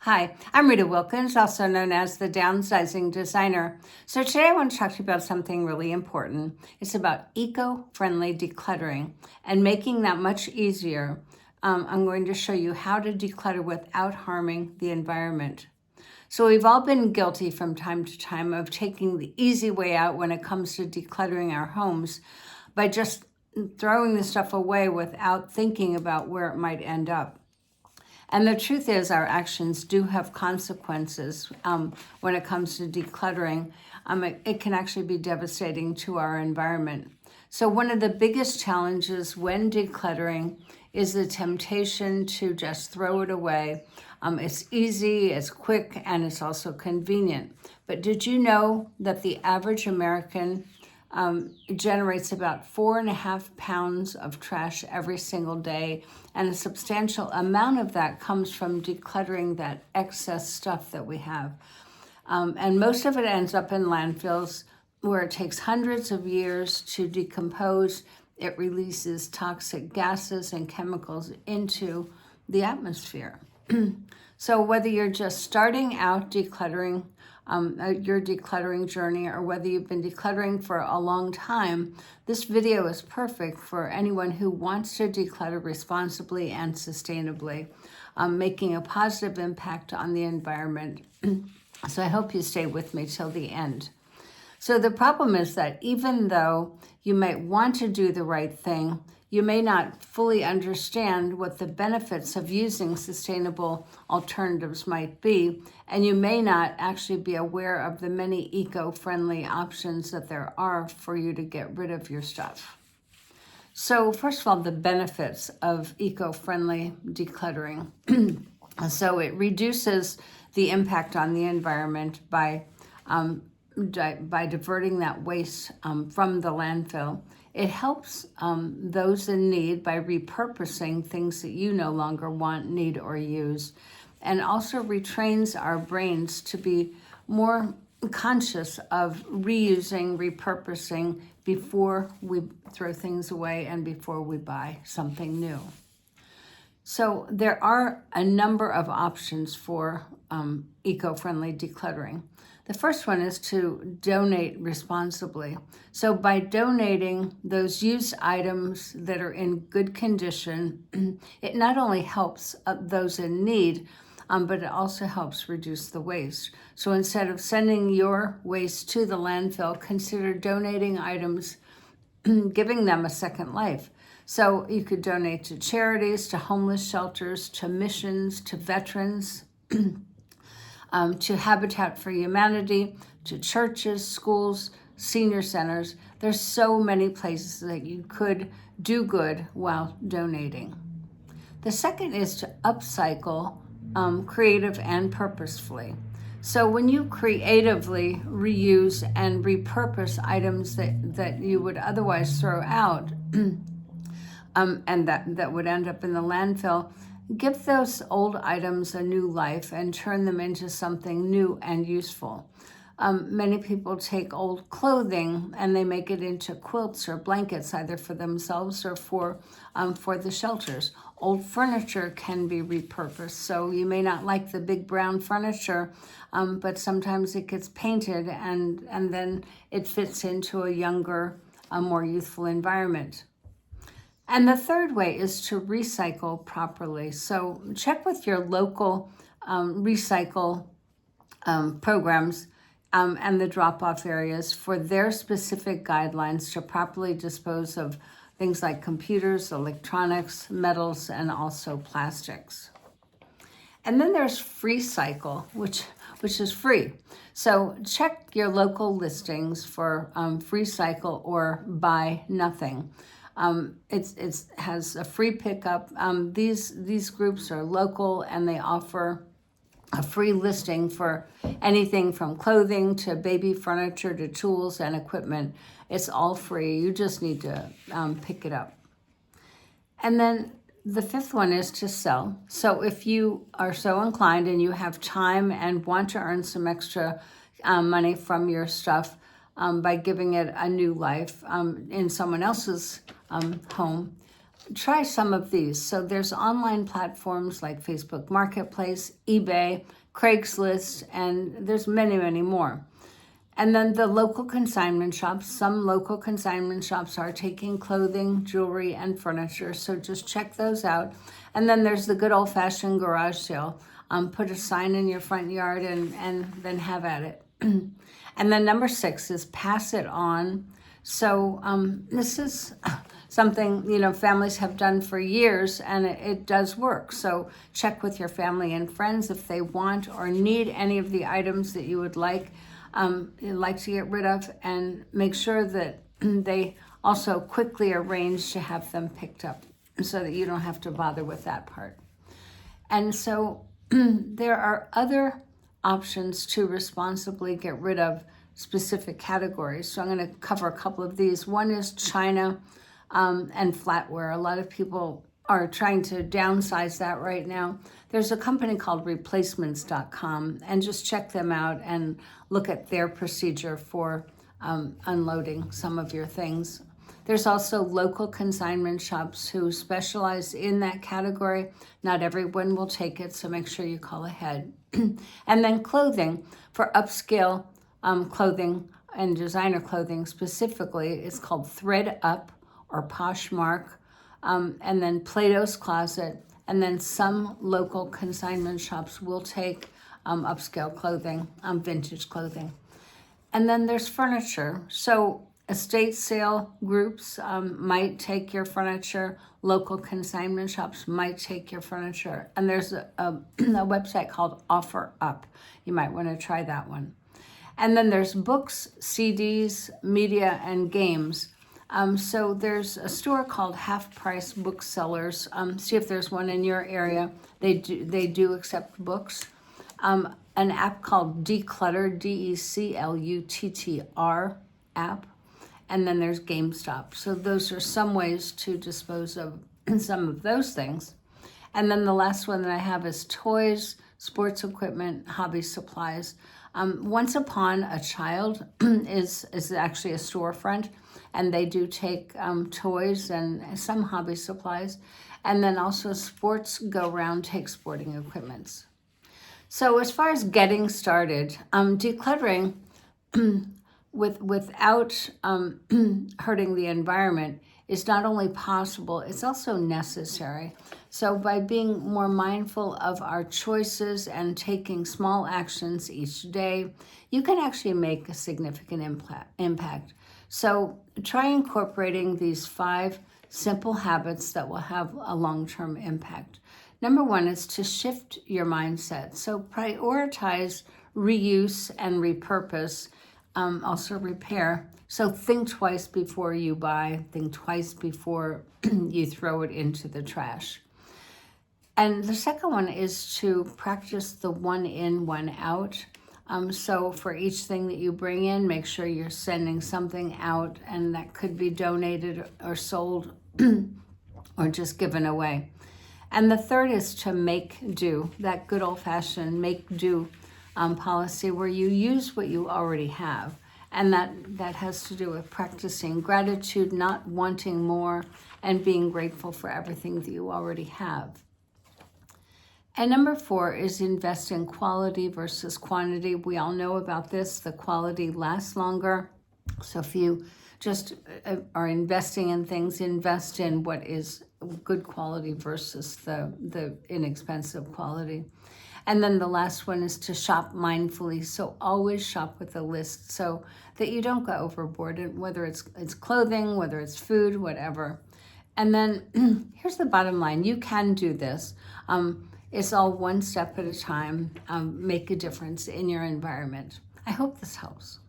Hi, I'm Rita Wilkins, also known as the Downsizing Designer. So today I want to talk to you about something really important. It's about eco-friendly decluttering and making that much easier. I'm going to show you how to declutter without harming the environment. So we've all been guilty from time to time of taking the easy way out when it comes to decluttering our homes by just throwing the stuff away without thinking about where it might end up. And the truth is, our actions do have consequences when it comes to decluttering. It can actually be devastating to our environment. So one of the biggest challenges when decluttering is the temptation to just throw it away. It's easy, it's quick, and it's also convenient. But did you know that the average American generates about 4.5 pounds of trash every single day, and a substantial amount of that comes from decluttering that excess stuff that we have. And most of it ends up in landfills where it takes hundreds of years to decompose. It releases toxic gases and chemicals into the atmosphere. So whether you're just starting out decluttering, your decluttering journey, or whether you've been decluttering for a long time, this video is perfect for anyone who wants to declutter responsibly and sustainably, making a positive impact on the environment. So I hope you stay with me till the end. So the problem is that even though you might want to do the right thing, you may not fully understand what the benefits of using sustainable alternatives might be, and you may not actually be aware of the many eco-friendly options that there are for you to get rid of your stuff. So first of all, the benefits of eco-friendly decluttering. So it reduces the impact on the environment by diverting that waste from the landfill. It helps those in need by repurposing things that you no longer want, need, or use, and also retrains our brains to be more conscious of reusing, repurposing before we throw things away and before we buy something new. So there are a number of options for eco-friendly decluttering. The first one is to donate responsibly. So by donating those used items that are in good condition, it not only helps those in need, but it also helps reduce the waste. So instead of sending your waste to the landfill, consider donating items, giving them a second life. So you could donate to charities, to homeless shelters, to missions, to veterans, to Habitat for Humanity, to churches, schools, senior centers. There's so many places that you could do good while donating. The second is to upcycle creative and purposefully. So when you creatively reuse and repurpose items that you would otherwise throw out, and that would end up in the landfill, give those old items a new life and turn them into something new and useful. Many people take old clothing and they make it into quilts or blankets, either for themselves or for the shelters. Old furniture can be repurposed. So you may not like the big brown furniture, but sometimes it gets painted and then it fits into a younger, more youthful environment. And the third way is to recycle properly. So check with your local recycle programs and the drop-off areas for their specific guidelines to properly dispose of things like computers, electronics, metals, and also plastics. And then there's free cycle, which is free. So check your local listings for free cycle or buy nothing. It has a free pickup. These groups are local and they offer a free listing for anything from clothing to baby furniture to tools and equipment. It's all free. You just need to pick it up. And then the fifth one is to sell. So if you are so inclined and you have time and want to earn some extra money from your stuff by giving it a new life in someone else's home, try some of these. So there's online platforms like Facebook Marketplace, eBay, Craigslist, and there's many, many more. And then the local consignment shops. Some local consignment shops are taking clothing, jewelry, and furniture, so just check those out. And then there's the good old-fashioned garage sale. Put a sign in your front yard and then have at it. And then number 6 is pass it on. So this is something, families have done for years, and it does work. So check with your family and friends if they want or need any of the items that you would like to get rid of, and make sure that they also quickly arrange to have them picked up so that you don't have to bother with that part. And so there are other options to responsibly get rid of specific categories. So I'm going to cover a couple of these. One is China and flatware. A lot of people are trying to downsize that right now. There's a company called replacements.com, and just check them out and look at their procedure for unloading some of your things. There's also local consignment shops who specialize in that category. Not everyone will take it, so make sure you call ahead. And then clothing. For upscale clothing and designer clothing specifically, it's called Thread Up or Poshmark. And then Plato's Closet, and then some local consignment shops will take upscale clothing, vintage clothing. And then there's furniture. So estate sale groups might take your furniture. Local consignment shops might take your furniture. And there's a website called Offer Up. You might want to try that one. And then there's books, CDs, media, and games. So there's a store called Half Price Booksellers. See if there's one in your area. They do accept books. An app called Declutter, DECLUTTR app. And then there's GameStop. So those are some ways to dispose of some of those things. And then the last one that I have is toys, sports equipment, hobby supplies. Once Upon a Child is actually a storefront, and they do take toys and some hobby supplies. And then also Sports Go Round takes sporting equipments. So as far as getting started, decluttering without hurting the environment is not only possible, it's also necessary. So by being more mindful of our choices and taking small actions each day, you can actually make a significant impact. So try incorporating these 5 simple habits that will have a long-term impact. Number 1 is to shift your mindset. So prioritize reuse and repurpose, also repair. So think twice before you buy, think twice before you throw it into the trash. And the second one is to practice the 1 in, 1 out. So for each thing that you bring in, make sure you're sending something out, and that could be donated or sold or just given away. And the third is to make do, that good old-fashioned make do policy where you use what you already have. And that has to do with practicing gratitude, not wanting more, and being grateful for everything that you already have. And number 4 is invest in quality versus quantity. We all know about this. The quality lasts longer. So if you just are investing in things, invest in what is good quality versus the inexpensive quality. And then the last one is to shop mindfully. So always shop with a list so that you don't go overboard, whether it's clothing, whether it's food, whatever. And then here's the bottom line. You can do this. It's all one step at a time. Make a difference in your environment. I hope this helps.